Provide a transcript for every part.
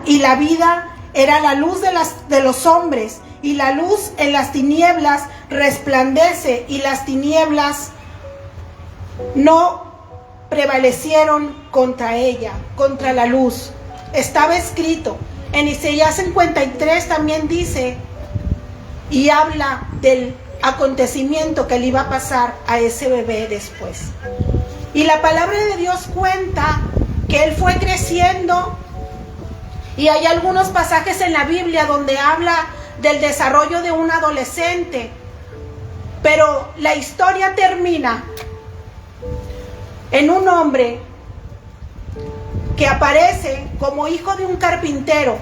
y la vida era la luz de los hombres, y la luz en las tinieblas resplandece, y las tinieblas no prevalecieron contra ella, contra la luz. Estaba escrito. En Isaías 53 también dice y habla del acontecimiento que le iba a pasar a ese bebé después. Y la palabra de Dios cuenta que él fue creciendo, y hay algunos pasajes en la Biblia donde habla del desarrollo de un adolescente, pero la historia termina en un hombre que aparece como hijo de un carpintero,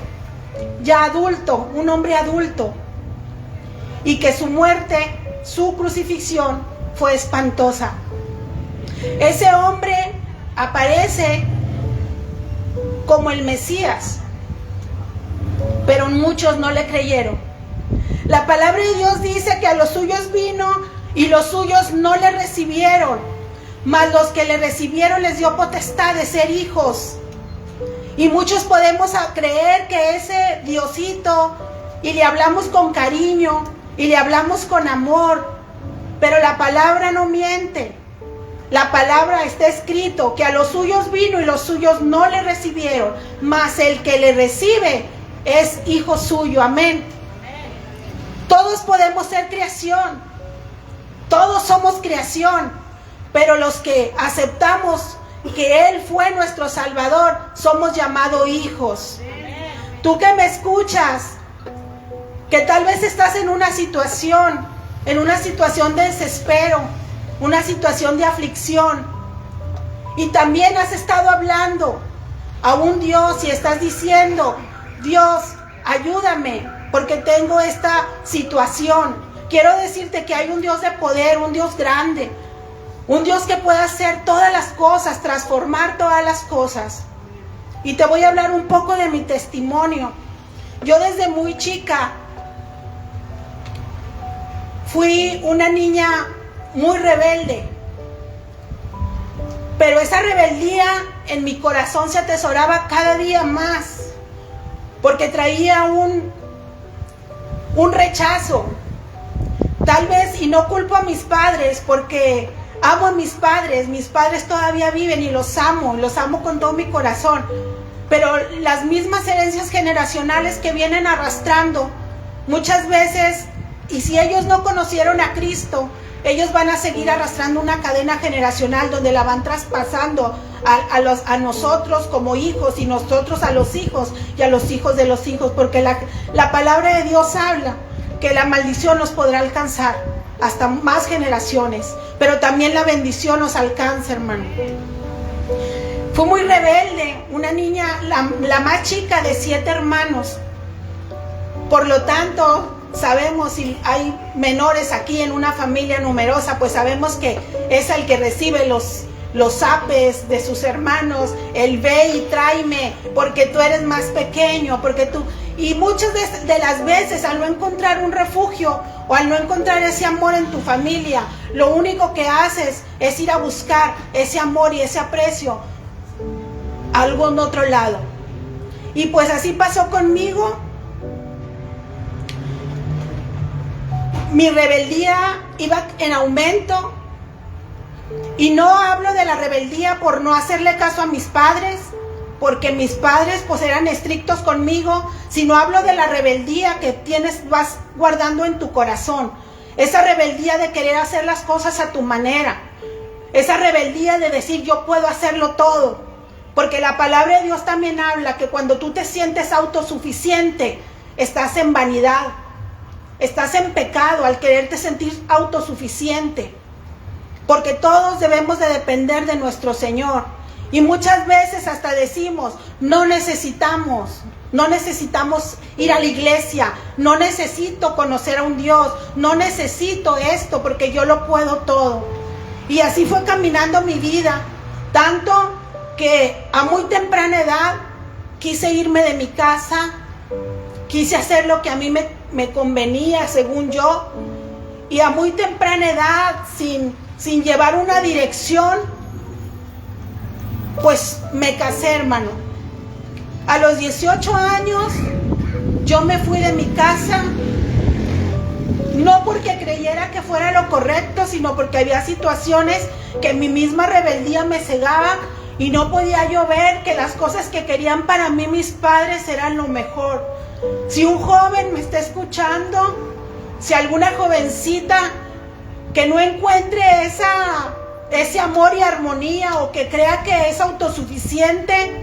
ya adulto, un hombre adulto, y que su muerte, su crucifixión fue espantosa. Ese hombre aparece como el Mesías, pero muchos no le creyeron. La palabra de Dios dice que a los suyos vino y los suyos no le recibieron, mas los que le recibieron les dio potestad de ser hijos. Y muchos podemos creer que ese Diosito, y le hablamos con cariño, y le hablamos con amor, pero la palabra no miente. La palabra está escrito que a los suyos vino y los suyos no le recibieron, mas el que le recibe es hijo suyo. Amén. Todos podemos ser creación, todos somos creación, pero los que aceptamos que Él fue nuestro Salvador, somos llamados hijos. Tú que me escuchas, que tal vez estás en una situación de desespero, una situación de aflicción, y también has estado hablando a un Dios y estás diciendo: Dios, ayúdame porque tengo esta situación. Quiero decirte que hay un Dios de poder, un Dios grande, un Dios que puede hacer todas las cosas, transformar todas las cosas. Y te voy a hablar un poco de mi testimonio. Yo desde muy chica fui una niña muy rebelde, pero esa rebeldía en mi corazón se atesoraba cada día más, porque traía un rechazo. Tal vez, y no culpo a mis padres, porque amo a mis padres todavía viven y los amo con todo mi corazón, pero las mismas herencias generacionales que vienen arrastrando muchas veces, y si ellos no conocieron a Cristo, ellos van a seguir arrastrando una cadena generacional donde la van traspasando a nosotros como hijos, y nosotros a los hijos y a los hijos de los hijos, porque la palabra de Dios habla que la maldición nos podrá alcanzar hasta más generaciones, pero también la bendición nos alcanza, hermano. Fui muy rebelde, una niña, la más chica de 7 hermanos. Por lo tanto, sabemos, si hay menores aquí en una familia numerosa, pues sabemos que es el que recibe los apes de sus hermanos, el ve y tráeme, porque tú eres más pequeño, porque tú... Y muchas de las veces, al no encontrar un refugio o al no encontrar ese amor en tu familia, lo único que haces es ir a buscar ese amor y ese aprecio a algún otro lado. Y pues así pasó conmigo. Mi rebeldía iba en aumento, y no hablo de la rebeldía por no hacerle caso a mis padres, porque mis padres pues eran estrictos conmigo, sino hablo de la rebeldía que vas guardando en tu corazón, esa rebeldía de querer hacer las cosas a tu manera, esa rebeldía de decir yo puedo hacerlo todo, porque la palabra de Dios también habla que cuando tú te sientes autosuficiente, estás en vanidad. Estás en pecado al quererte sentir autosuficiente, porque todos debemos de depender de nuestro Señor. Y muchas veces hasta decimos, no necesitamos ir a la iglesia, no necesito conocer a un Dios, no necesito esto porque yo lo puedo todo. Y así fue caminando mi vida, tanto que a muy temprana edad quise irme de mi casa, quise hacer lo que a mí me convenía según yo, y a muy temprana edad, sin llevar una dirección, pues me casé, hermano. A los 18 años yo me fui de mi casa, no porque creyera que fuera lo correcto, sino porque había situaciones que mi misma rebeldía me cegaba y no podía yo ver que las cosas que querían para mí mis padres eran lo mejor. Si un joven me está escuchando, si alguna jovencita que no encuentre ese amor y armonía o que crea que es autosuficiente,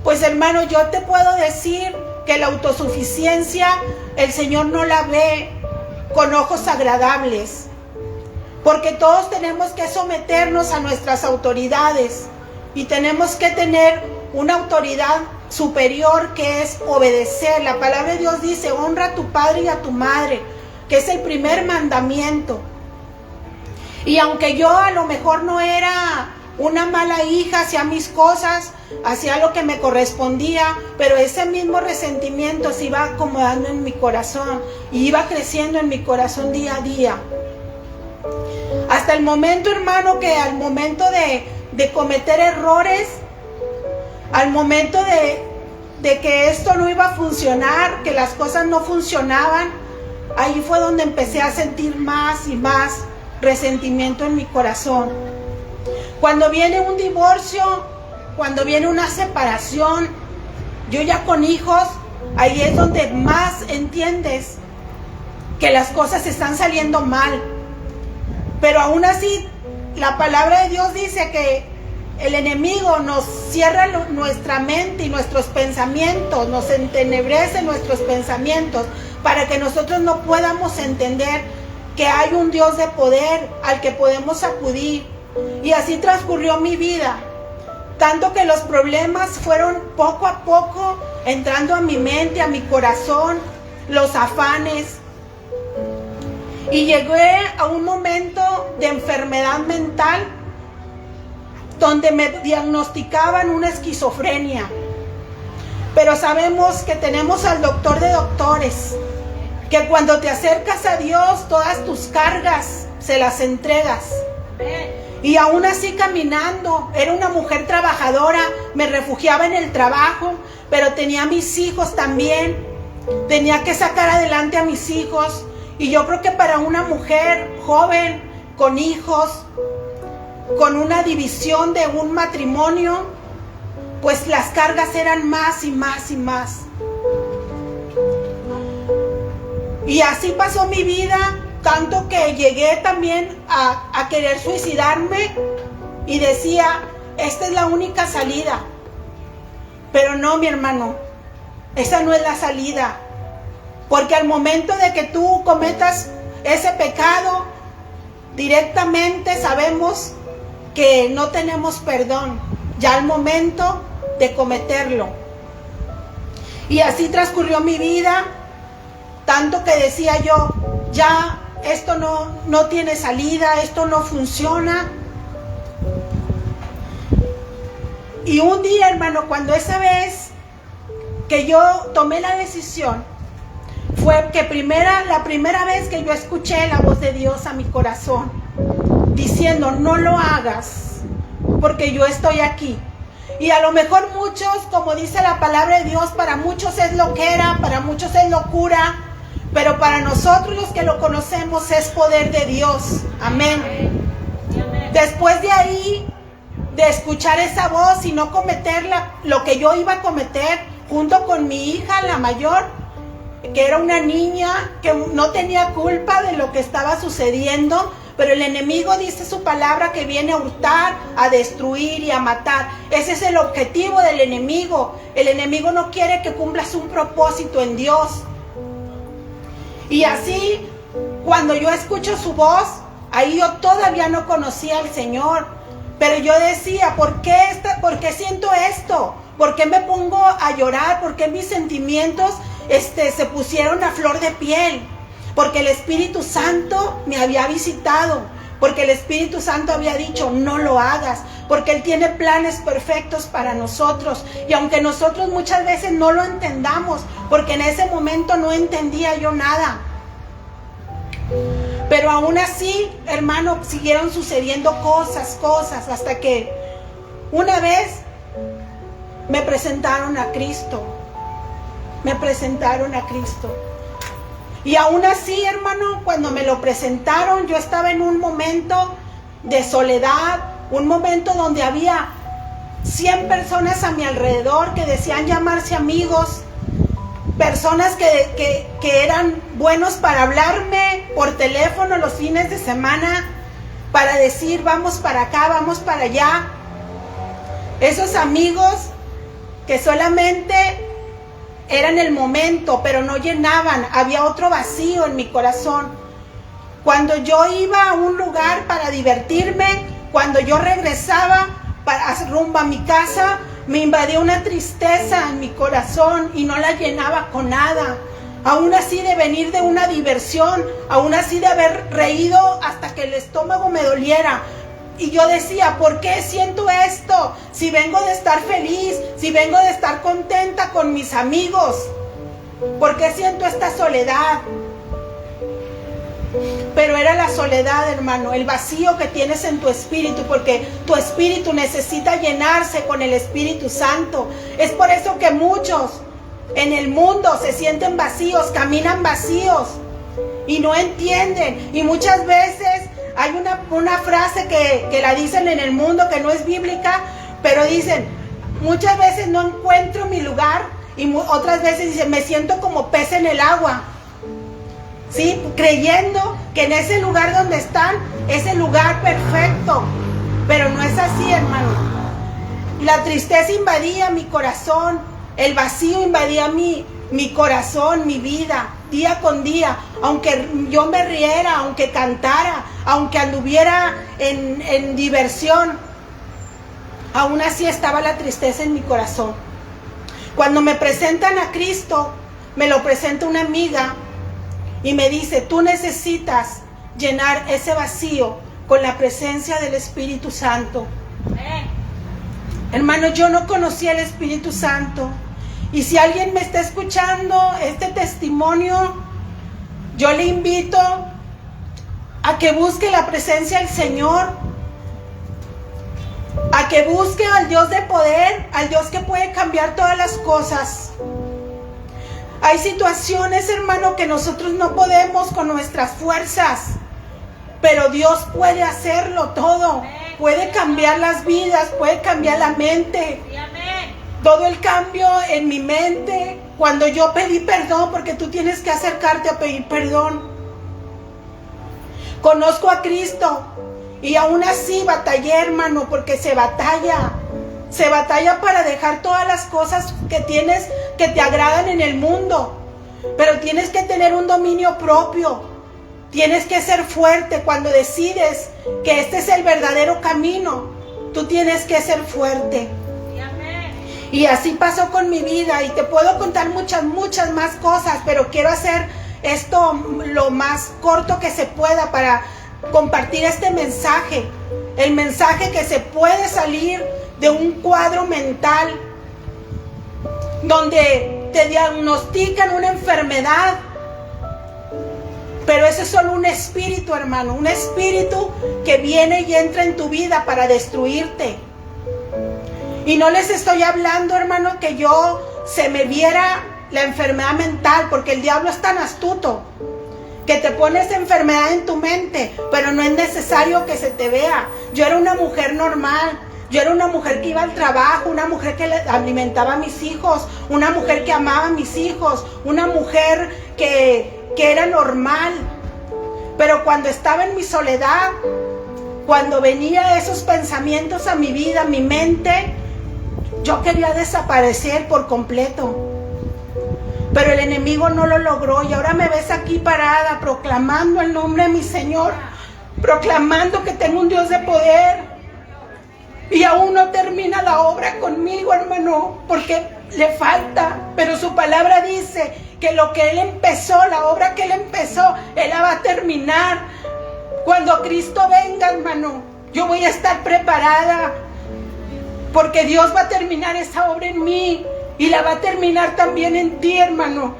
pues hermano, yo te puedo decir que la autosuficiencia el Señor no la ve con ojos agradables, porque todos tenemos que someternos a nuestras autoridades y tenemos que tener una autoridad superior que es obedecer. La palabra de Dios dice: honra a tu padre y a tu madre, que es el primer mandamiento. Y aunque yo a lo mejor no era una mala hija, hacía mis cosas, hacía lo que me correspondía, pero ese mismo resentimiento se iba acomodando en mi corazón y iba creciendo en mi corazón día a día. Hasta el momento, hermano, que al momento de cometer errores, al momento de que esto no iba a funcionar, que las cosas no funcionaban, ahí fue donde empecé a sentir más y más resentimiento en mi corazón. Cuando viene un divorcio, cuando viene una separación, yo ya con hijos, ahí es donde más entiendes que las cosas están saliendo mal. Pero aún así, la palabra de Dios dice que el enemigo nos cierra nuestra mente y nuestros pensamientos, nos entenebrece nuestros pensamientos para que nosotros no podamos entender que hay un Dios de poder al que podemos acudir. Y así transcurrió mi vida, tanto que los problemas fueron poco a poco entrando a mi mente, a mi corazón, los afanes. Y llegué a un momento de enfermedad mental donde me diagnosticaban una esquizofrenia. Pero sabemos que tenemos al doctor de doctores, que cuando te acercas a Dios, todas tus cargas se las entregas. Y aún así caminando, era una mujer trabajadora, me refugiaba en el trabajo, pero tenía mis hijos también, tenía que sacar adelante a mis hijos. Y yo creo que para una mujer joven, con hijos, con una división de un matrimonio, pues las cargas eran más y más y más. Y así pasó mi vida, tanto que llegué también a querer suicidarme y decía, esta es la única salida. Pero no, mi hermano, esa no es la salida. Porque al momento de que tú cometas ese pecado, directamente sabemos que no tenemos perdón, ya al momento de cometerlo. Y así transcurrió mi vida, tanto que decía yo, ya esto no tiene salida, esto no funciona. Y un día, hermano, cuando esa vez que yo tomé la decisión, fue que la primera vez que yo escuché la voz de Dios a mi corazón, diciendo, no lo hagas, porque yo estoy aquí. Y a lo mejor muchos, como dice la palabra de Dios, para muchos es loquera, para muchos es locura, pero para nosotros los que lo conocemos es poder de Dios. Amén. Después de ahí, de escuchar esa voz y no cometer lo que yo iba a cometer, junto con mi hija, la mayor, que era una niña que no tenía culpa de lo que estaba sucediendo, pero el enemigo dice su palabra que viene a hurtar, a destruir y a matar. Ese es el objetivo del enemigo. El enemigo no quiere que cumplas un propósito en Dios. Y así, cuando yo escucho su voz, ahí yo todavía no conocía al Señor, pero yo decía, ¿por qué siento esto? ¿Por qué me pongo a llorar? ¿Por qué mis sentimientos se pusieron a flor de piel? Porque el Espíritu Santo me había visitado, porque el Espíritu Santo había dicho, no lo hagas, porque Él tiene planes perfectos para nosotros. Y aunque nosotros muchas veces no lo entendamos, porque en ese momento no entendía yo nada, pero aún así, hermano, siguieron sucediendo cosas, hasta que una vez me presentaron a Cristo. Me presentaron a Cristo. Y aún así, hermano, cuando me lo presentaron, yo estaba en un momento de soledad, un momento donde había 100 personas a mi alrededor que decían llamarse amigos, personas que eran buenos para hablarme por teléfono los fines de semana, para decir vamos para acá, vamos para allá. Esos amigos que solamente eran el momento, pero no llenaban, había otro vacío en mi corazón. Cuando yo iba a un lugar para divertirme, cuando yo regresaba rumbo a mi casa, me invadía una tristeza en mi corazón y no la llenaba con nada. Aún así de venir de una diversión, aún así de haber reído hasta que el estómago me doliera. Y yo decía, ¿por qué siento esto? Si vengo de estar feliz, si vengo de estar contenta con mis amigos, ¿por qué siento esta soledad? Pero era la soledad, hermano, el vacío que tienes en tu espíritu, porque tu espíritu necesita llenarse con el Espíritu Santo. Es por eso que muchos en el mundo se sienten vacíos, caminan vacíos y no entienden. Y muchas veces hay una frase que la dicen en el mundo que no es bíblica, pero dicen, muchas veces no encuentro mi lugar y otras veces dicen, me siento como pez en el agua. ¿Sí? Creyendo que en ese lugar donde están es el lugar perfecto, pero no es así, hermano. La tristeza invadía mi corazón, el vacío invadía mi corazón, mi vida, día con día. Aunque yo me riera, aunque cantara, aunque anduviera en diversión, aún así estaba la tristeza en mi corazón. Cuando me presentan a Cristo, me lo presenta una amiga y me dice, tú necesitas llenar ese vacío con la presencia del Espíritu Santo. Hermano, yo no conocía el Espíritu Santo. Y si alguien me está escuchando este testimonio, yo le invito a que busque la presencia del Señor, a que busque al Dios de poder, al Dios que puede cambiar todas las cosas. Hay situaciones, hermano, que nosotros no podemos con nuestras fuerzas, pero Dios puede hacerlo todo. Puede cambiar las vidas, puede cambiar la mente. Todo el cambio en mi mente, cuando yo pedí perdón, porque tú tienes que acercarte a pedir perdón. Conozco a Cristo y aún así batallé, hermano, porque se batalla. Se batalla para dejar todas las cosas que tienes que te agradan en el mundo. Pero tienes que tener un dominio propio. Tienes que ser fuerte cuando decides que este es el verdadero camino. Tú tienes que ser fuerte. Y así pasó con mi vida. Y te puedo contar muchas más cosas, pero quiero hacer esto lo más corto que se pueda para compartir este mensaje. El mensaje que se puede salir de un cuadro mental donde te diagnostican una enfermedad, pero ese es solo un espíritu, hermano, un espíritu que viene y entra en tu vida para destruirte. Y no les estoy hablando, hermano, que se me viera la enfermedad mental, porque el diablo es tan astuto que te pone esa enfermedad en tu mente, pero no es necesario que se te vea. Yo era una mujer normal. Yo era una mujer que iba al trabajo, una mujer que alimentaba a mis hijos, una mujer que amaba a mis hijos, una mujer que era normal. Pero cuando estaba en mi soledad, cuando venían esos pensamientos a mi vida, a mi mente, yo quería desaparecer por completo. Pero el enemigo no lo logró y ahora me ves aquí parada proclamando el nombre de mi Señor, proclamando que tengo un Dios de poder. Y aún no termina la obra conmigo, hermano, porque le falta. Pero su palabra dice que lo que Él empezó, la obra que Él empezó, Él la va a terminar. Cuando Cristo venga, hermano, yo voy a estar preparada, porque Dios va a terminar esa obra en mí y la va a terminar también en ti, hermano.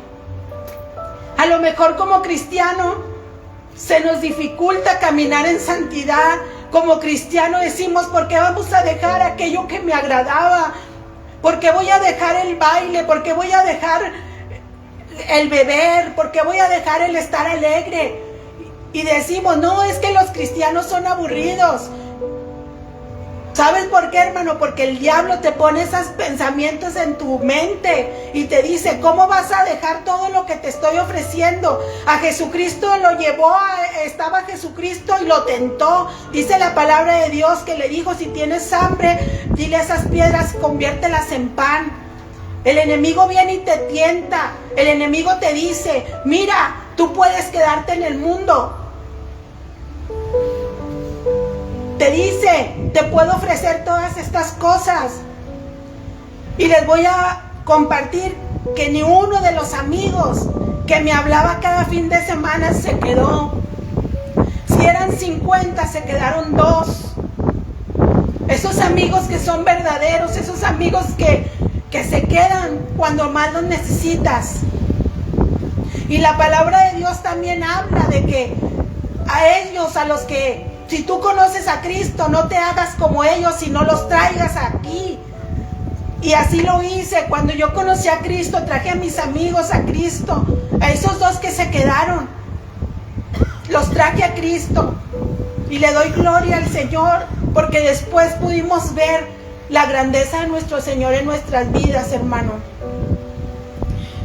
A lo mejor como cristiano se nos dificulta caminar en santidad. Como cristiano decimos, ¿por qué vamos a dejar aquello que me agradaba? ¿Por qué voy a dejar el baile? ¿Por qué voy a dejar el beber? ¿Por qué voy a dejar el estar alegre? Y decimos, no, es que los cristianos son aburridos. ¿Sabes por qué, hermano? Porque el diablo te pone esos pensamientos en tu mente y te dice, ¿cómo vas a dejar todo lo que te estoy ofreciendo? A Jesucristo lo llevó, estaba Jesucristo y lo tentó. Dice la palabra de Dios que le dijo, si tienes hambre, dile a esas piedras, conviértelas en pan. El enemigo viene y te tienta. El enemigo te dice, mira, tú puedes quedarte en el mundo. Te dice, te puedo ofrecer todas estas cosas. Y les voy a compartir que ni uno de los amigos que me hablaba cada fin de semana se quedó. Si eran 50, se quedaron 2. Esos amigos que son verdaderos, esos amigos que se quedan cuando más los necesitas. Y la palabra de Dios también habla de que a ellos, a los que, si tú conoces a Cristo, no te hagas como ellos, sino los traigas aquí. Y así lo hice. Cuando yo conocí a Cristo, traje a mis amigos a Cristo. A esos 2 que se quedaron, los traje a Cristo. Y le doy gloria al Señor, porque después pudimos ver la grandeza de nuestro Señor en nuestras vidas, hermano.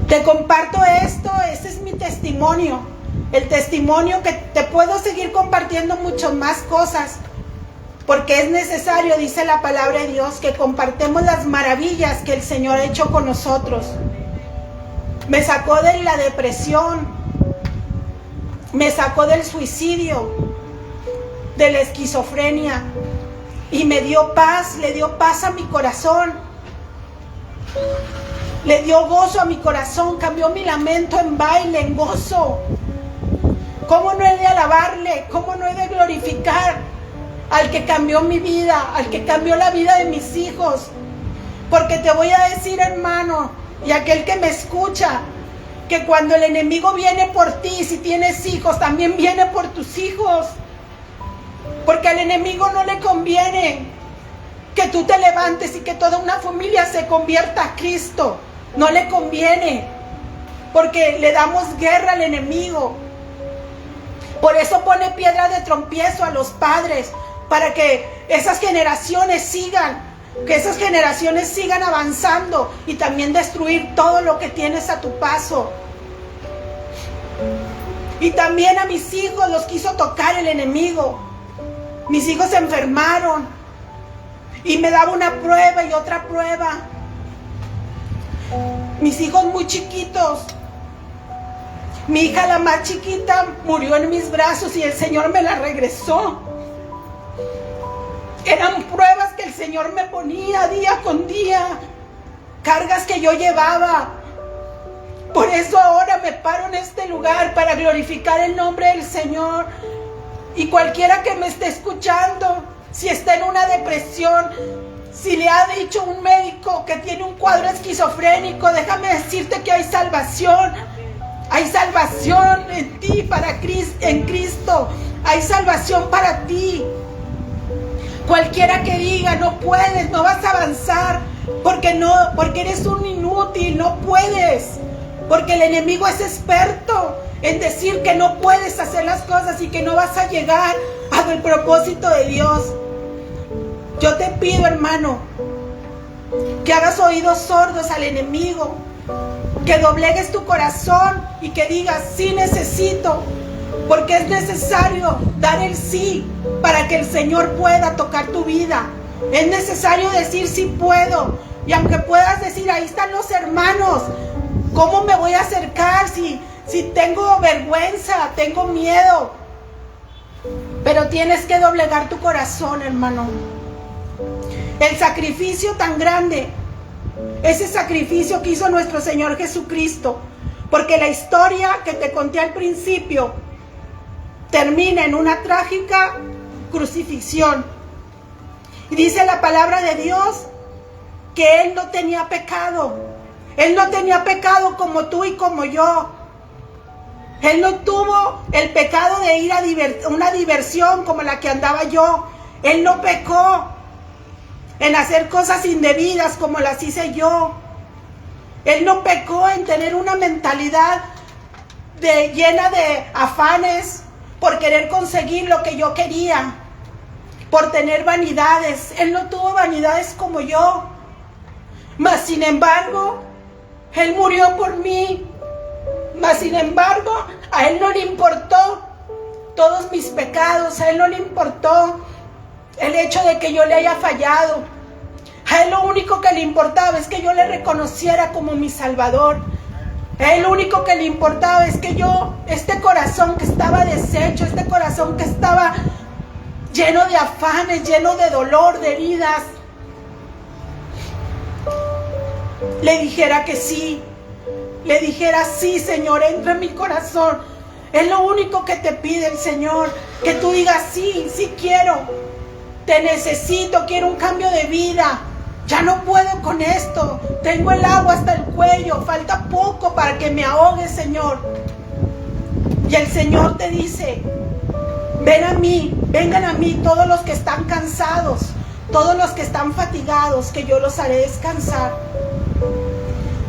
Te comparto esto, ese es mi testimonio. El testimonio que te puedo seguir compartiendo muchas más cosas, porque es necesario, dice la palabra de Dios, que compartamos las maravillas que el Señor ha hecho con nosotros. Me sacó de la depresión, me sacó del suicidio, de la esquizofrenia, y me dio paz, le dio paz a mi corazón, le dio gozo a mi corazón, cambió mi lamento en baile, en gozo. ¿Cómo no he de alabarle? ¿Cómo no he de glorificar al que cambió mi vida, al que cambió la vida de mis hijos? Porque te voy a decir, hermano, y aquel que me escucha, que cuando el enemigo viene por ti, si tienes hijos, también viene por tus hijos. Porque al enemigo no le conviene que tú te levantes y que toda una familia se convierta a Cristo. No le conviene, porque le damos guerra al enemigo. Por eso pone piedra de tropiezo a los padres, para que esas generaciones sigan, avanzando y también destruir todo lo que tienes a tu paso. Y también a mis hijos los quiso tocar el enemigo. Mis hijos se enfermaron y me daba una prueba y otra prueba. Mis hijos muy chiquitos. Mi hija, la más chiquita, murió en mis brazos y el Señor me la regresó. Eran pruebas que el Señor me ponía día con día, cargas que yo llevaba. Por eso ahora me paro en este lugar para glorificar el nombre del Señor. Y cualquiera que me esté escuchando, si está en una depresión, si le ha dicho un médico que tiene un cuadro esquizofrénico, déjame decirte que hay salvación. Hay salvación en ti, en Cristo. Hay salvación para ti. Cualquiera que diga, no puedes, no vas a avanzar, porque eres un inútil, no puedes. Porque el enemigo es experto en decir que no puedes hacer las cosas y que no vas a llegar al propósito de Dios. Yo te pido, hermano, que hagas oídos sordos al enemigo, que doblegues tu corazón y que digas, sí necesito, porque es necesario dar el sí para que el Señor pueda tocar tu vida. Es necesario decir sí puedo, y aunque puedas decir, ahí están los hermanos, ¿cómo me voy a acercar si tengo vergüenza, tengo miedo? Pero tienes que doblegar tu corazón, hermano. El sacrificio tan grande, ese sacrificio que hizo nuestro Señor Jesucristo, porque la historia que te conté al principio termina en una trágica crucifixión. Y dice la palabra de Dios que Él no tenía pecado. Él no tenía pecado como tú y como yo. Él no tuvo el pecado de ir a una diversión como la que andaba yo. Él no pecó. en hacer cosas indebidas como las hice yo. Él no pecó en tener una mentalidad llena de afanes por querer conseguir lo que yo quería, por tener vanidades. Él no tuvo vanidades como yo, mas sin embargo, Él murió por mí. Mas sin embargo, a Él no le importó todos mis pecados, a Él no le importó el hecho de que yo le haya fallado. A Él lo único que le importaba es que yo le reconociera como mi Salvador. A Él lo único que le importaba es que yo, este corazón que estaba deshecho, este corazón que estaba lleno de afanes, lleno de dolor, de heridas, le dijera que sí. Le dijera: sí, Señor, entra en mi corazón. Es lo único que te pide el Señor, que tú digas: sí, sí quiero, te necesito, quiero un cambio de vida. Ya no puedo con esto, tengo el agua hasta el cuello, falta poco para que me ahogue, Señor. Y el Señor te dice: ven a mí, vengan a mí todos los que están cansados, todos los que están fatigados, que yo los haré descansar.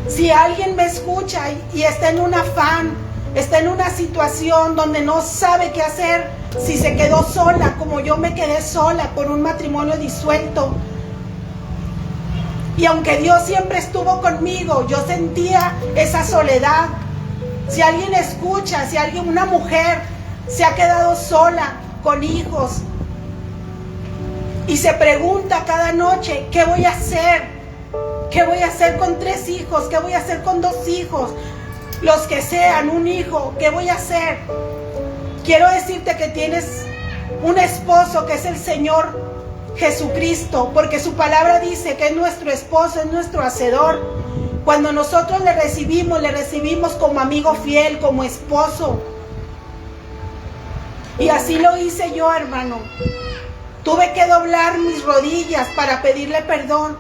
Si alguien me escucha y está en un afán, está en una situación donde no sabe qué hacer, si se quedó sola como yo me quedé sola por un matrimonio disuelto, y aunque Dios siempre estuvo conmigo, yo sentía esa soledad. Si alguien escucha, si alguien, una mujer se ha quedado sola con hijos y se pregunta cada noche: ¿qué voy a hacer? ¿Qué voy a hacer con 3 hijos? ¿Qué voy a hacer con 2 hijos? Los que sean, un hijo, ¿qué voy a hacer? Quiero decirte que tienes un esposo que es el Señor Jesucristo, porque su palabra dice que es nuestro esposo, es nuestro hacedor. Cuando nosotros le recibimos como amigo fiel, como esposo. Y así lo hice yo, hermano. Tuve que doblar mis rodillas para pedirle perdón.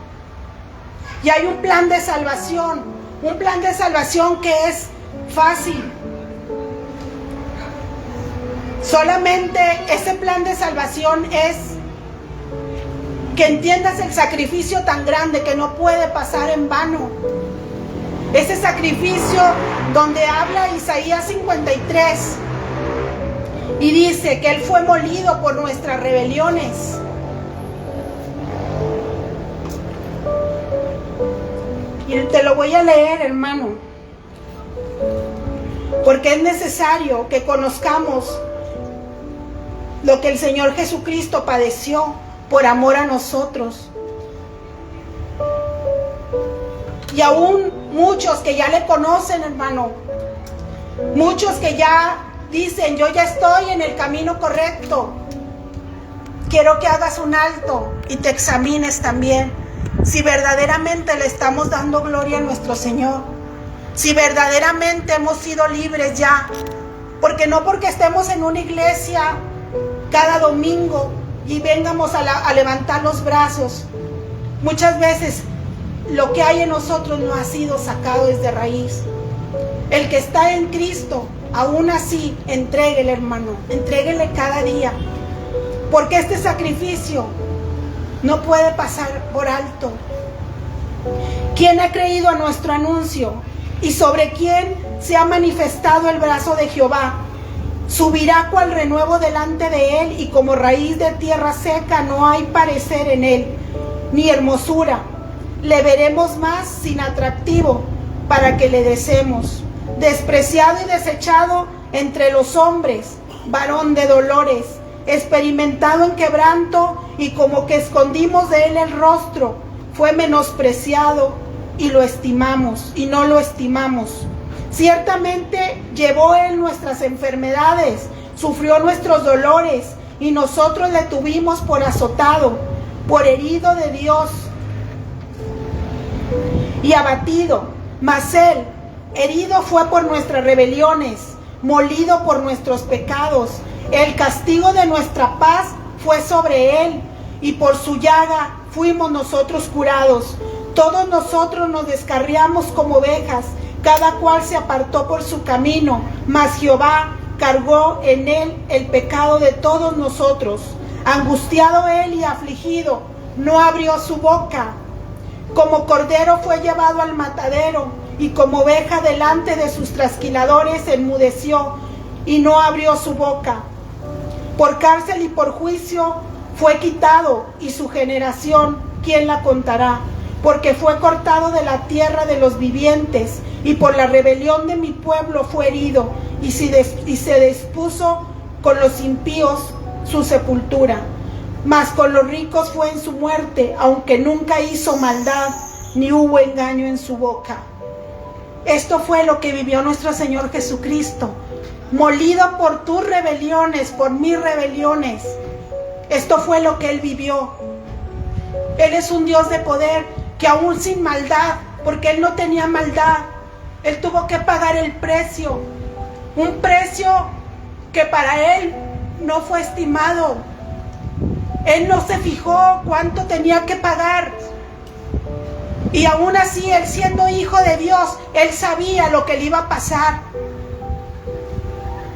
Y hay un plan de salvación que es fácil. Solamente ese plan de salvación es que entiendas el sacrificio tan grande que no puede pasar en vano. Ese sacrificio donde habla Isaías 53 y dice que Él fue molido por nuestras rebeliones. Y te lo voy a leer, hermano, porque es necesario que conozcamos lo que el Señor Jesucristo padeció por amor a nosotros. Y aún muchos que ya le conocen, hermano, muchos que ya dicen: yo ya estoy en el camino correcto. Quiero que hagas un alto y te examines también si verdaderamente le estamos dando gloria a nuestro Señor, si verdaderamente hemos sido libres ya. Porque no porque estemos en una iglesia cada domingo y vengamos a levantar los brazos, muchas veces lo que hay en nosotros no ha sido sacado desde raíz. El que está en Cristo, aún así, entréguele, hermano, entréguele cada día, porque este sacrificio no puede pasar por alto. ¿Quién ha creído a nuestro anuncio? ¿Y sobre quién se ha manifestado el brazo de Jehová? Subirá cual renuevo delante de él, y como raíz de tierra seca no hay parecer en él, ni hermosura. Le veremos más sin atractivo para que le deseemos. Despreciado y desechado entre los hombres, varón de dolores, experimentado en quebranto, y como que escondimos de él el rostro, fue menospreciado y lo estimamos, y no lo estimamos. Ciertamente llevó él nuestras enfermedades, sufrió nuestros dolores, y nosotros le tuvimos por azotado, por herido de Dios y abatido. Mas él herido fue por nuestras rebeliones, molido por nuestros pecados. El castigo de nuestra paz fue sobre él, y por su llaga fuimos nosotros curados. Todos nosotros nos descarriamos como ovejas, cada cual se apartó por su camino, mas Jehová cargó en él el pecado de todos nosotros. Angustiado él y afligido, no abrió su boca. Como cordero fue llevado al matadero, y como oveja delante de sus trasquiladores enmudeció, y no abrió su boca. Por cárcel y por juicio fue quitado, y su generación, ¿quién la contará? Porque fue cortado de la tierra de los vivientes, y por la rebelión de mi pueblo fue herido, y se dispuso con los impíos su sepultura. Mas con los ricos fue en su muerte, aunque nunca hizo maldad, ni hubo engaño en su boca. Esto fue lo que vivió nuestro Señor Jesucristo, molido por tus rebeliones, por mis rebeliones. Esto fue lo que Él vivió. Él es un Dios de poder, que aún sin maldad, porque Él no tenía maldad, Él tuvo que pagar el precio, un precio que para Él no fue estimado. Él no se fijó cuánto tenía que pagar. Y aún así, Él siendo hijo de Dios, Él sabía lo que le iba a pasar.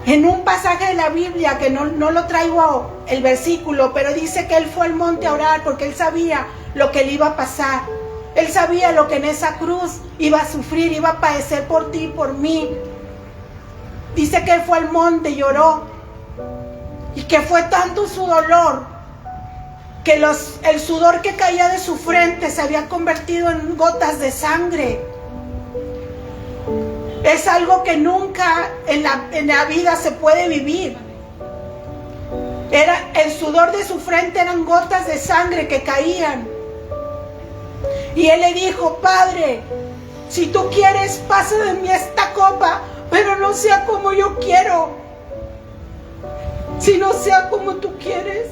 En un pasaje de la Biblia, que no lo traigo el versículo, pero dice que Él fue al monte a orar porque Él sabía lo que le iba a pasar. Él sabía lo que en esa cruz iba a sufrir, iba a padecer por ti y por mí. Dice que Él fue al monte y lloró. Y que fue tanto su dolor, que el sudor que caía de su frente se había convertido en gotas de sangre. Es algo que nunca en la vida se puede vivir. El sudor de su frente eran gotas de sangre que caían. Y Él le dijo: Padre, si tú quieres, pasa de mí esta copa, pero no sea como yo quiero, sino sea como tú quieres.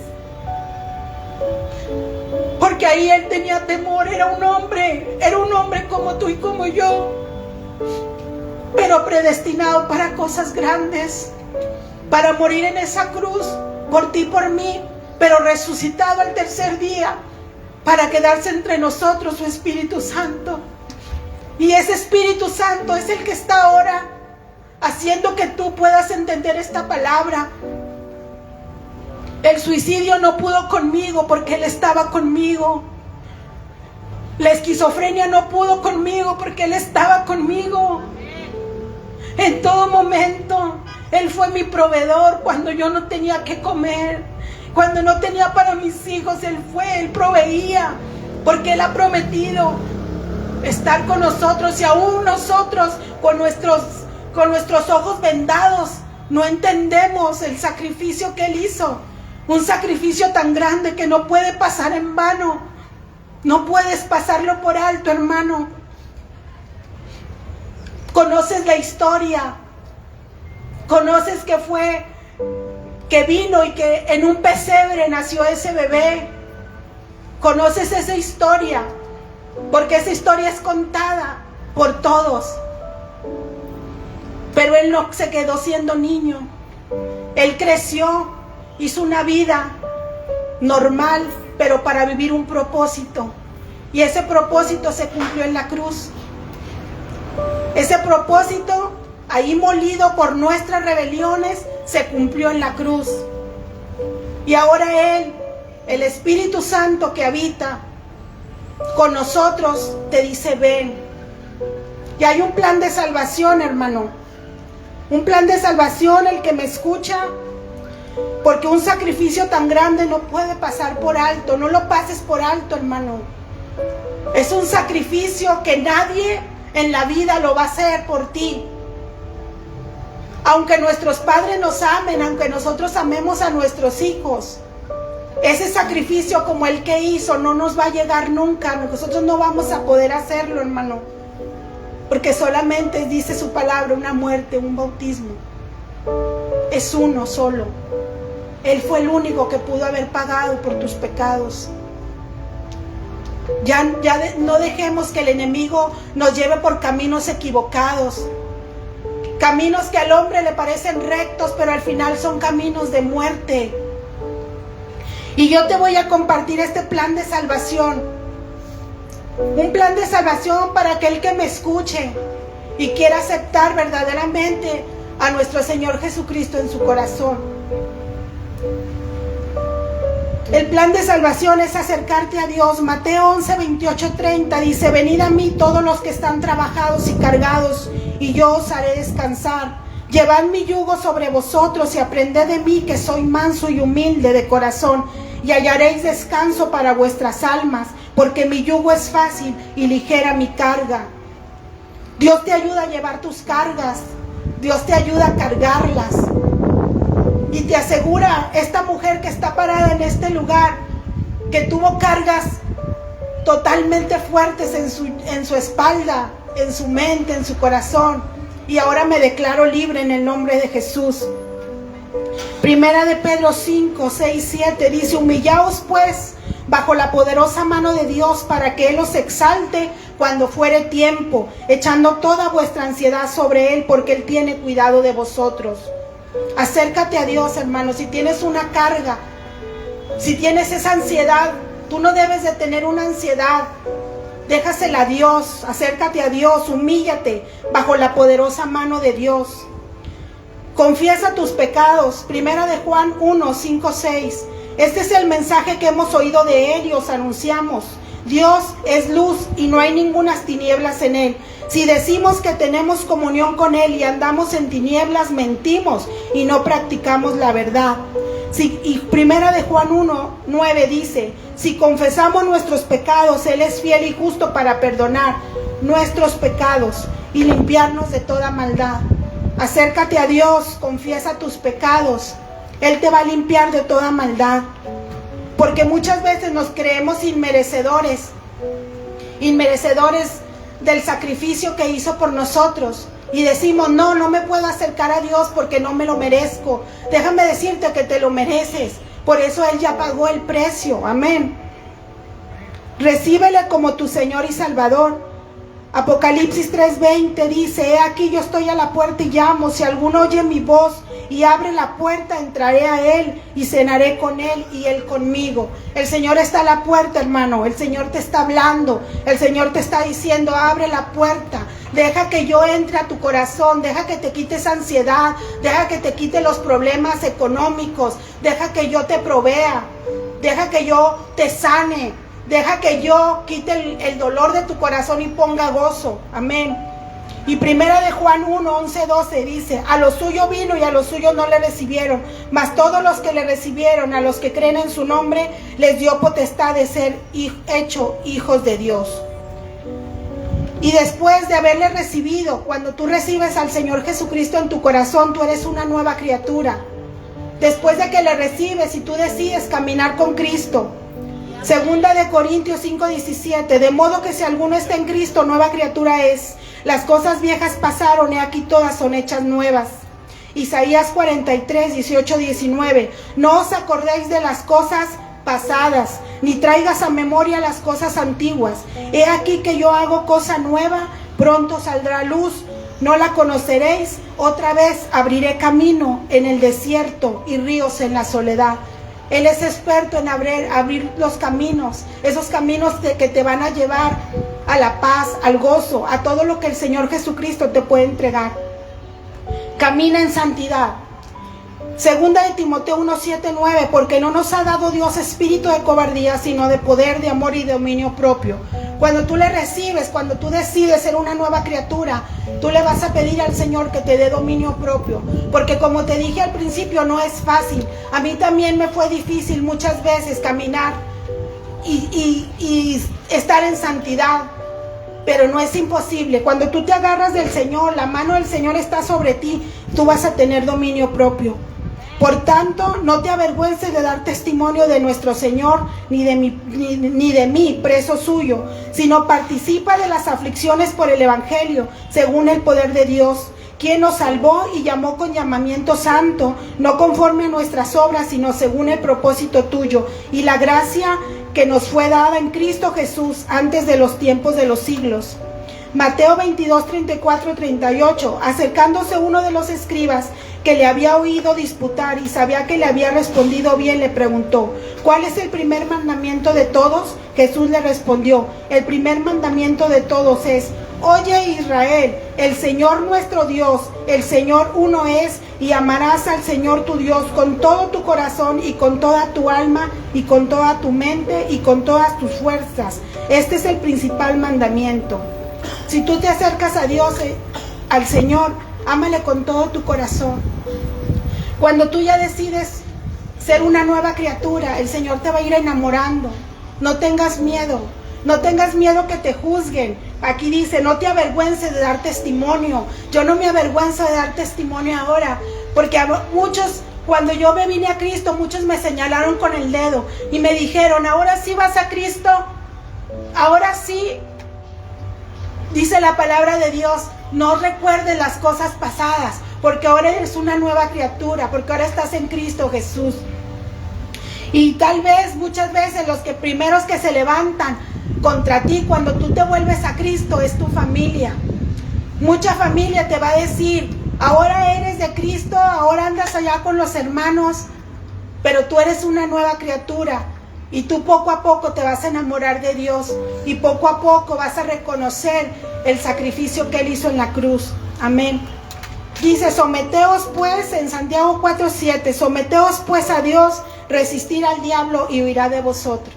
Porque ahí Él tenía temor, era un hombre como tú y como yo, pero predestinado para cosas grandes, para morir en esa cruz por ti y por mí, pero resucitado al tercer día para quedarse entre nosotros su Espíritu Santo. Y ese Espíritu Santo es el que está ahora haciendo que tú puedas entender esta palabra. El suicidio no pudo conmigo porque Él estaba conmigo. La esquizofrenia no pudo conmigo porque Él estaba conmigo. En todo momento Él fue mi proveedor. Cuando yo no tenía que comer, cuando no tenía para mis hijos, Él proveía, porque Él ha prometido estar con nosotros. Y aún nosotros con nuestros ojos vendados no entendemos el sacrificio que Él hizo. Un sacrificio tan grande que no puede pasar en vano. No puedes pasarlo por alto, hermano. Conoces la historia. Conoces que vino y que en un pesebre nació ese bebé. Conoces esa historia, porque esa historia es contada por todos. Pero Él no se quedó siendo niño. Él creció. Hizo una vida normal, pero para vivir un propósito. Y ese propósito se cumplió en la cruz. Ese propósito, ahí molido por nuestras rebeliones, se cumplió en la cruz. Y ahora Él, el Espíritu Santo que habita con nosotros, te dice: ven. Y hay un plan de salvación, hermano. Un plan de salvación, el que me escucha. Porque un sacrificio tan grande no puede pasar por alto. No lo pases por alto, hermano. Es un sacrificio que nadie en la vida lo va a hacer por ti. Aunque nuestros padres nos amen, aunque nosotros amemos a nuestros hijos, ese sacrificio como el que hizo no nos va a llegar nunca. Nosotros no vamos a poder hacerlo, hermano. Porque solamente dice su palabra, una muerte, un bautismo. Es uno solo. Él fue el único que pudo haber pagado por tus pecados. Ya no dejemos que el enemigo nos lleve por caminos equivocados. Caminos que al hombre le parecen rectos, pero al final son caminos de muerte. Y yo te voy a compartir este plan de salvación. Un plan de salvación para aquel que me escuche y quiera aceptar verdaderamente a nuestro Señor Jesucristo en su corazón. El plan de salvación es acercarte a Dios. Mateo 11, 28, 30 dice: venid a mí todos los que están trabajados y cargados, y yo os haré descansar. Llevad mi yugo sobre vosotros y aprended de mí, que soy manso y humilde de corazón, y hallaréis descanso para vuestras almas, porque mi yugo es fácil y ligera mi carga. Dios te ayuda a llevar tus cargas. Dios te ayuda a cargarlas. Y te asegura, esta mujer que está parada en este lugar, que tuvo cargas totalmente fuertes en su espalda, en su mente, en su corazón, y ahora me declaro libre en el nombre de Jesús. Primera de Pedro 5, 6, 7 dice: humillaos pues bajo la poderosa mano de Dios, para que Él os exalte cuando fuere tiempo, echando toda vuestra ansiedad sobre Él, porque Él tiene cuidado de vosotros. Acércate a Dios, hermano. Si tienes una carga, si tienes esa ansiedad, tú no debes de tener una ansiedad. Déjasela a Dios, acércate a Dios, humíllate bajo la poderosa mano de Dios. Confiesa tus pecados. Primera de Juan 1, 5, 6. Este es el mensaje que hemos oído de Él y os anunciamos. Dios es luz y no hay ningunas tinieblas en Él. Si decimos que tenemos comunión con Él y andamos en tinieblas, mentimos y no practicamos la verdad. Y Primera de Juan 1, 9 dice: si confesamos nuestros pecados, Él es fiel y justo para perdonar nuestros pecados y limpiarnos de toda maldad. Acércate a Dios, confiesa tus pecados. Él te va a limpiar de toda maldad. Porque muchas veces nos creemos inmerecedores del sacrificio que hizo por nosotros. Y decimos: no me puedo acercar a Dios porque no me lo merezco. Déjame decirte que te lo mereces. Por eso Él ya pagó el precio. Amén. Recíbele como tu Señor y Salvador. Apocalipsis 3:20 dice: he aquí yo estoy a la puerta y llamo. Si alguno oye mi voz y abre la puerta, entraré a Él y cenaré con Él y Él conmigo. El Señor está a la puerta, hermano. El Señor te está hablando. El Señor te está diciendo: abre la puerta. Deja que yo entre a tu corazón. Deja que te quite esa ansiedad. Deja que te quite los problemas económicos. Deja que yo te provea. Deja que yo te sane. Deja que yo quite el dolor de tu corazón y ponga gozo. Amén. Y Primera de Juan 1, 11, 12 dice: a lo suyo vino y a los suyos no le recibieron, mas todos los que le recibieron, a los que creen en su nombre, les dio potestad de ser hechos hijos de Dios. Y después de haberle recibido, cuando tú recibes al Señor Jesucristo en tu corazón, tú eres una nueva criatura. Después de que le recibes y tú decides caminar con Cristo. Segunda de Corintios 5:17: de modo que si alguno está en Cristo, nueva criatura es. Las cosas viejas pasaron, y aquí todas son hechas nuevas. Isaías 43, 18, 19: no os acordéis de las cosas pasadas, ni traigas a memoria las cosas antiguas. He aquí que yo hago cosa nueva, pronto saldrá luz, no la conoceréis. Otra vez abriré camino en el desierto y ríos en la soledad. Él es experto en abrir los caminos, esos caminos que te van a llevar a la paz, al gozo, a todo lo que el Señor Jesucristo te puede entregar. Camina en santidad. Segunda de Timoteo 1, 7, 9: porque no nos ha dado Dios espíritu de cobardía, sino de poder, de amor y de dominio propio. Cuando tú le recibes, cuando tú decides ser una nueva criatura, tú le vas a pedir al Señor que te dé dominio propio. Porque como te dije al principio, no es fácil. A mí también me fue difícil muchas veces caminar y estar en santidad. Pero no es imposible. Cuando tú te agarras del Señor, la mano del Señor está sobre ti, tú vas a tener dominio propio. Por tanto, no te avergüences de dar testimonio de nuestro Señor, ni de mí, preso suyo, sino participa de las aflicciones por el Evangelio, según el poder de Dios, quien nos salvó y llamó con llamamiento santo, no conforme a nuestras obras, sino según el propósito tuyo, y la gracia que nos fue dada en Cristo Jesús antes de los tiempos de los siglos. Mateo 22, 34, 38: acercándose uno de los escribas, que le había oído disputar y sabía que le había respondido bien, le preguntó: ¿cuál es el primer mandamiento de todos? Jesús le respondió: el primer mandamiento de todos es: Oye Israel, el Señor nuestro Dios, el Señor uno es, y amarás al Señor tu Dios con todo tu corazón y con toda tu alma y con toda tu mente y con todas tus fuerzas. Este es el principal mandamiento. Si tú te acercas a Dios, al Señor, ámale con todo tu corazón. Cuando tú ya decides ser una nueva criatura, el Señor te va a ir enamorando. No tengas miedo. No tengas miedo que te juzguen. Aquí dice, no te avergüences de dar testimonio. Yo no me avergüenzo de dar testimonio ahora, porque muchos, cuando yo me vine a Cristo, muchos me señalaron con el dedo y me dijeron, ahora sí vas a Cristo, ahora sí. Dice la palabra de Dios, no recuerdes las cosas pasadas, porque ahora eres una nueva criatura, porque ahora estás en Cristo Jesús. Y tal vez, muchas veces, los primeros que se levantan contra ti cuando tú te vuelves a Cristo es tu familia. Mucha familia te va a decir, ahora eres de Cristo, ahora andas allá con los hermanos, pero tú eres una nueva criatura y tú poco a poco te vas a enamorar de Dios y poco a poco vas a reconocer el sacrificio que Él hizo en la cruz. Amén. Dice, someteos pues, en Santiago 4:7, someteos pues a Dios, resistir al diablo y huirá de vosotros.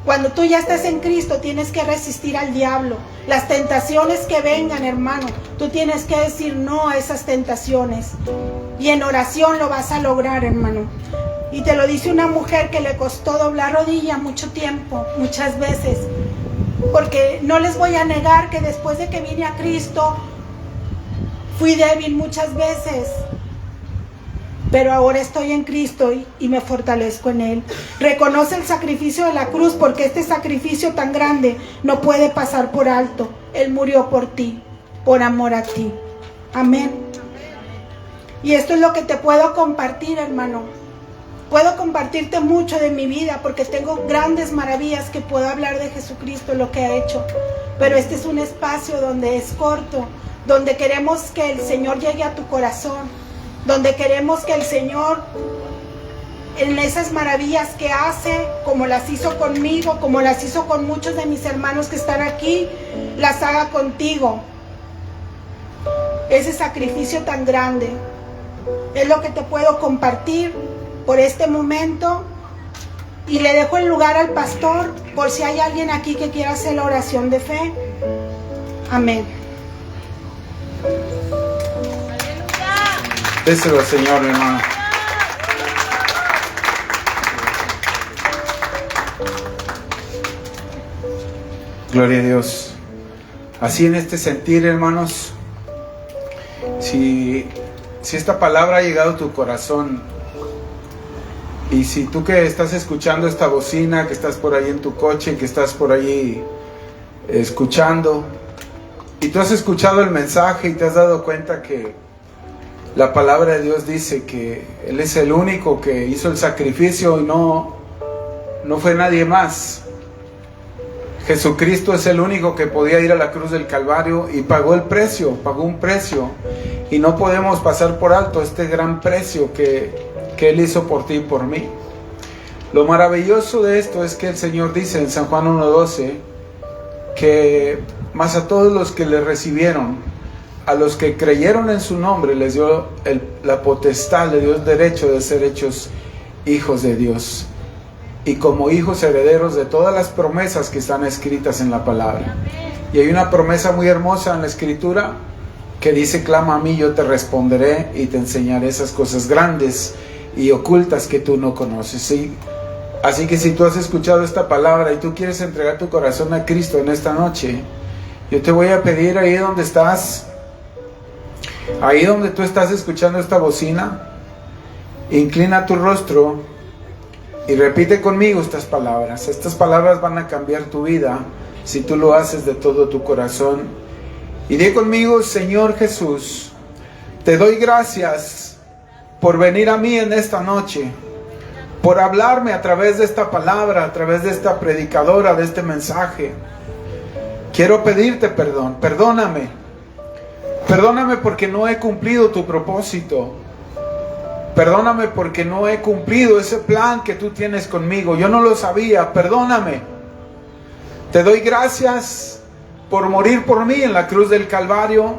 Cuando tú ya estés en Cristo, tienes que resistir al diablo. Las tentaciones que vengan, hermano, tú tienes que decir no a esas tentaciones. Y en oración lo vas a lograr, hermano. Y te lo dice una mujer que le costó doblar rodilla mucho tiempo, muchas veces. Porque no les voy a negar que después de que vine a Cristo, fui débil muchas veces. Pero ahora estoy en Cristo y me fortalezco en Él. Reconoce el sacrificio de la cruz, porque este sacrificio tan grande no puede pasar por alto. Él murió por ti, por amor a ti. Amén. Y esto es lo que te puedo compartir, hermano. Puedo compartirte mucho de mi vida, porque tengo grandes maravillas que puedo hablar de Jesucristo, lo que ha hecho. Pero este es un espacio donde es corto, donde queremos que el Señor llegue a tu corazón, donde queremos que el Señor, en esas maravillas que hace, como las hizo conmigo, como las hizo con muchos de mis hermanos que están aquí, las haga contigo. Ese sacrificio tan grande es lo que te puedo compartir por este momento, y le dejo el lugar al pastor por si hay alguien aquí que quiera hacer la oración de fe. Amén. Déselo al Señor, hermano. Gloria a Dios. Así en este sentir, hermanos, si esta palabra ha llegado a tu corazón, y si tú que estás escuchando esta bocina, que estás por ahí en tu coche, que estás por ahí escuchando, y tú has escuchado el mensaje y te has dado cuenta que la palabra de Dios dice que Él es el único que hizo el sacrificio y no fue nadie más. Jesucristo es el único que podía ir a la cruz del Calvario y pagó el precio, pagó un precio. Y no podemos pasar por alto este gran precio que Él hizo por ti y por mí. Lo maravilloso de esto es que el Señor dice en San Juan 1:12 que más a todos los que le recibieron, a los que creyeron en su nombre, les dio la potestad, les dio el derecho de ser hechos hijos de Dios. Y como hijos herederos de todas las promesas que están escritas en la palabra. Y hay una promesa muy hermosa en la Escritura que dice, clama a mí, yo te responderé y te enseñaré esas cosas grandes y ocultas que tú no conoces. ¿Sí? Así que si tú has escuchado esta palabra y tú quieres entregar tu corazón a Cristo en esta noche, yo te voy a pedir ahí donde estás, ahí donde tú estás escuchando esta bocina, inclina tu rostro y repite conmigo estas palabras. Estas palabras van a cambiar tu vida si tú lo haces de todo tu corazón. Y di conmigo: Señor Jesús, te doy gracias por venir a mí en esta noche, por hablarme a través de esta palabra, a través de esta predicadora, de este mensaje. Quiero pedirte perdón, perdóname. Perdóname porque no he cumplido tu propósito. Perdóname porque no he cumplido ese plan que tú tienes conmigo. Yo no lo sabía, perdóname. Te doy gracias por morir por mí en la cruz del Calvario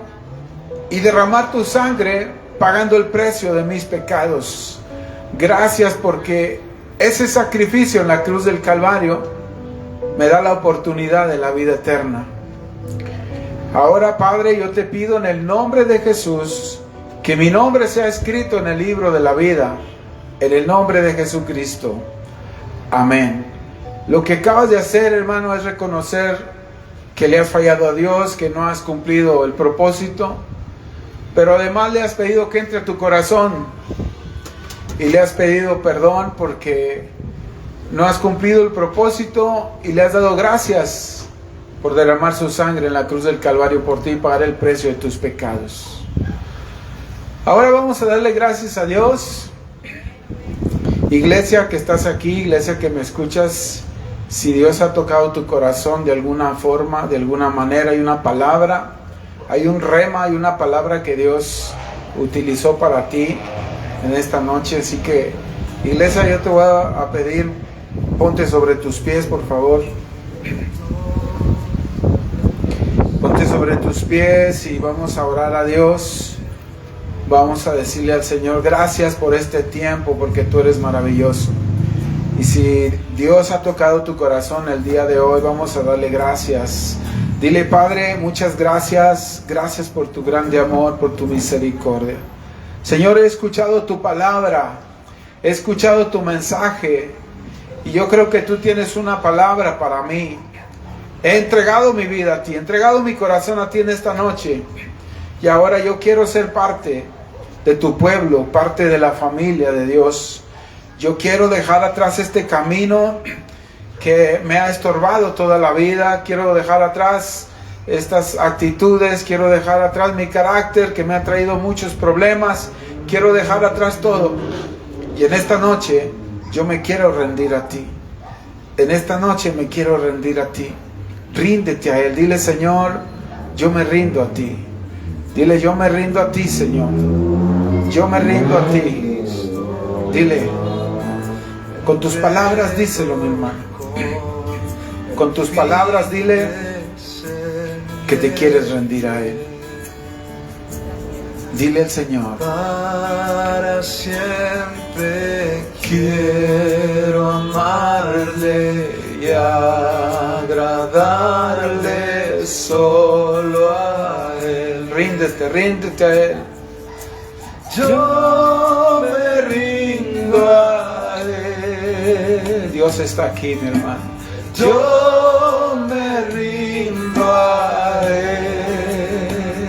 y derramar tu sangre pagando el precio de mis pecados. Gracias porque ese sacrificio en la cruz del Calvario me da la oportunidad de la vida eterna. Ahora, Padre, yo te pido en el nombre de Jesús que mi nombre sea escrito en el libro de la vida, en el nombre de Jesucristo. Amén. Lo que acabas de hacer, hermano, es reconocer que le has fallado a Dios, que no has cumplido el propósito, pero además le has pedido que entre a tu corazón y le has pedido perdón porque no has cumplido el propósito y le has dado gracias por derramar su sangre en la cruz del Calvario por ti y pagar el precio de tus pecados. Ahora vamos a darle gracias a Dios. Iglesia que estás aquí, iglesia que me escuchas, si Dios ha tocado tu corazón de alguna forma, de alguna manera, hay una palabra, hay un rema, hay una palabra que Dios utilizó para ti en esta noche. Así que, iglesia, yo te voy a pedir, ponte sobre tus pies, por favor. Ponte sobre tus pies y vamos a orar a Dios. Vamos a decirle al Señor, gracias por este tiempo, porque tú eres maravilloso. Y si Dios ha tocado tu corazón el día de hoy, vamos a darle gracias. Dile, Padre, muchas gracias. Gracias por tu grande amor, por tu misericordia. Señor, he escuchado tu palabra, he escuchado tu mensaje, y yo creo que tú tienes una palabra para mí. He entregado mi vida a ti, he entregado mi corazón a ti en esta noche. Y ahora yo quiero ser parte de tu pueblo, parte de la familia de Dios. Yo quiero dejar atrás este camino que me ha estorbado toda la vida. Quiero dejar atrás estas actitudes. Quiero dejar atrás mi carácter que me ha traído muchos problemas. Quiero dejar atrás todo. Y en esta noche yo me quiero rendir a ti. En esta noche me quiero rendir a ti. Ríndete a Él. Dile, Señor, yo me rindo a ti. Dile, yo me rindo a ti, Señor. Yo me rindo a ti. Dile, con tus palabras díselo, mi hermano. Con tus palabras dile que te quieres rendir a Él. Dile al Señor, para siempre quiero amarle y agradarle solo a Él. Ríndete a Él. Yo me rindo a Él. Dios está aquí, mi hermano. Yo me rindo a Él.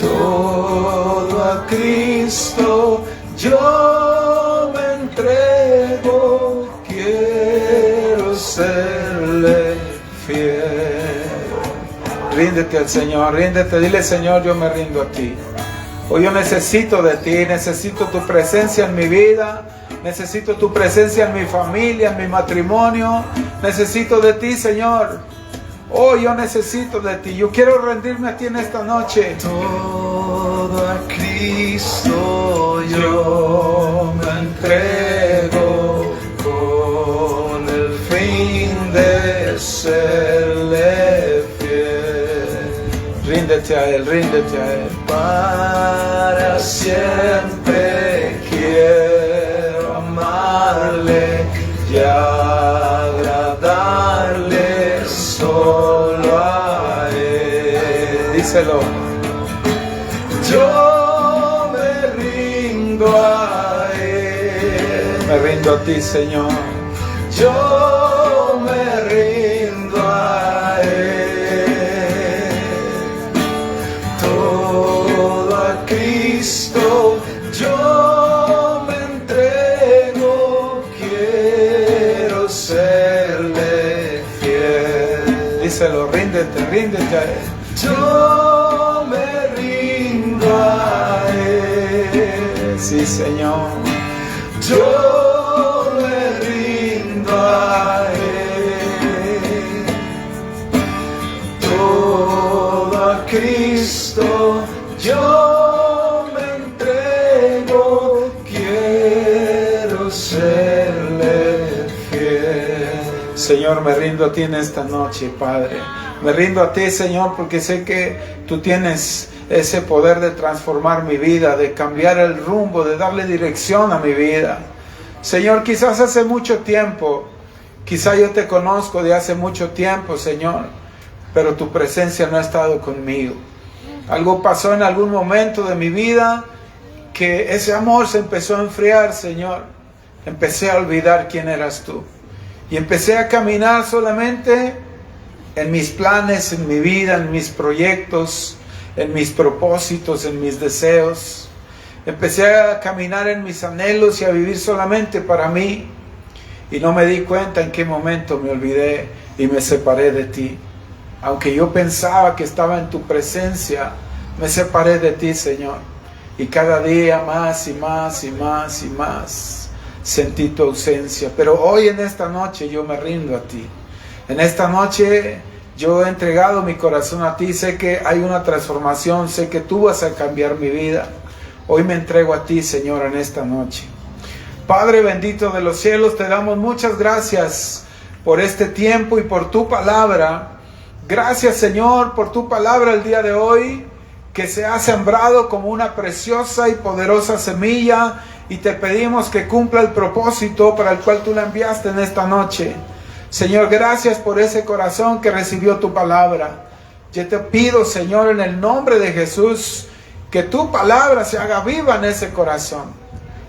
Todo a Cristo yo me entrego. Quiero serle fiel. Ríndete al Señor, ríndete. Dile, Señor, yo me rindo a ti. Hoy yo necesito de ti, necesito tu presencia en mi vida, necesito tu presencia en mi familia, en mi matrimonio. Necesito de ti, Señor. Hoy yo necesito de ti. Yo quiero rendirme a ti en esta noche. Todo a Cristo yo me entrego con el fin de serle fiel. Ríndete a Él, ríndete a Él. Para siempre quiero amarle y agradarle solo a Él. Díselo. Yo me rindo a Él. Me rindo a ti, Señor. Yo me rindo a Él. Todo a Cristo yo me entrego. Quiero serle fiel. Díselo, ríndete a Él. Yo me rindo a Él. Sí, Señor. Yo me rindo a Él. Todo a Cristo yo me entrego. Quiero serle fiel. Señor, me rindo a ti en esta noche, Padre. Me rindo a ti, Señor, porque sé que tú tienes ese poder de transformar mi vida, de cambiar el rumbo, de darle dirección a mi vida. Señor, quizás hace mucho tiempo, quizás yo te conozco de hace mucho tiempo, Señor, pero tu presencia no ha estado conmigo. Algo pasó en algún momento de mi vida que ese amor se empezó a enfriar, Señor. Empecé a olvidar quién eras tú. Y empecé a caminar solamente en mis planes, en mi vida, en mis proyectos, en mis propósitos, en mis deseos. Empecé a caminar en mis anhelos y a vivir solamente para mí. Y no me di cuenta en qué momento me olvidé y me separé de ti. Aunque yo pensaba que estaba en tu presencia, me separé de ti, Señor. Y cada día más y más y más y más sentí tu ausencia. Pero hoy en esta noche yo me rindo a ti. En esta noche yo he entregado mi corazón a ti. Sé que hay una transformación. Sé que tú vas a cambiar mi vida. Hoy me entrego a ti, Señor, en esta noche. Padre bendito de los cielos, te damos muchas gracias por este tiempo y por tu palabra. Gracias, Señor, por tu palabra el día de hoy, que se ha sembrado como una preciosa y poderosa semilla, y te pedimos que cumpla el propósito para el cual tú la enviaste en esta noche. Señor, gracias por ese corazón que recibió tu palabra. Yo te pido, Señor, en el nombre de Jesús, que tu palabra se haga viva en ese corazón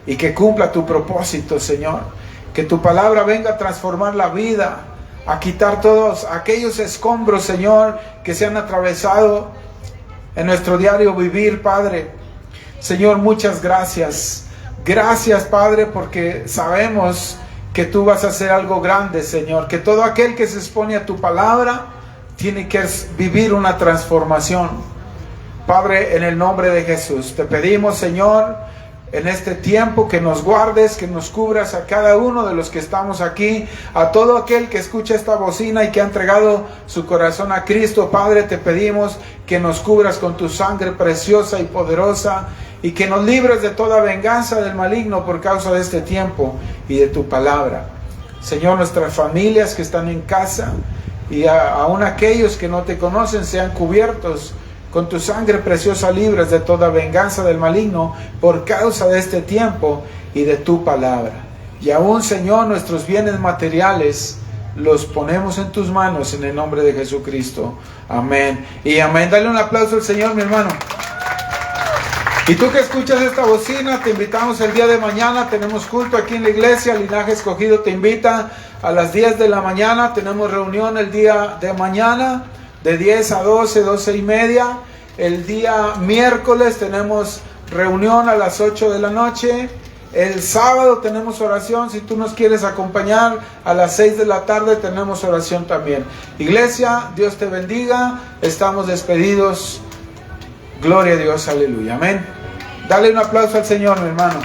y que cumpla tu propósito, Señor. Que tu palabra venga a transformar la vida, a quitar todos aquellos escombros, Señor, que se han atravesado en nuestro diario vivir, Padre. Señor, muchas gracias. Gracias, Padre, porque sabemos que tú vas a hacer algo grande, Señor. Que todo aquel que se expone a tu palabra tiene que vivir una transformación. Padre, en el nombre de Jesús, te pedimos, Señor, en este tiempo que nos guardes, que nos cubras a cada uno de los que estamos aquí, a todo aquel que escucha esta bocina y que ha entregado su corazón a Cristo. Padre, te pedimos que nos cubras con tu sangre preciosa y poderosa y que nos libres de toda venganza del maligno por causa de este tiempo y de tu palabra. Señor, nuestras familias que están en casa y aún aquellos que no te conocen sean cubiertos con tu sangre preciosa, libres de toda venganza del maligno por causa de este tiempo y de tu palabra. Y aún, Señor, nuestros bienes materiales los ponemos en tus manos en el nombre de Jesucristo. Amén y amén. Dale un aplauso al Señor, mi hermano. Y tú que escuchas esta bocina, te invitamos el día de mañana. Tenemos culto aquí en la iglesia. Linaje Escogido te invita a las 10 de la mañana. Tenemos reunión el día de mañana de 10 a 12, 12 y media. El día miércoles tenemos reunión a las 8 de la noche. El sábado tenemos oración. Si tú nos quieres acompañar, a las 6 de la tarde tenemos oración también. Iglesia, Dios te bendiga. Estamos despedidos. Gloria a Dios, aleluya, amén. Dale un aplauso al Señor, mi hermano.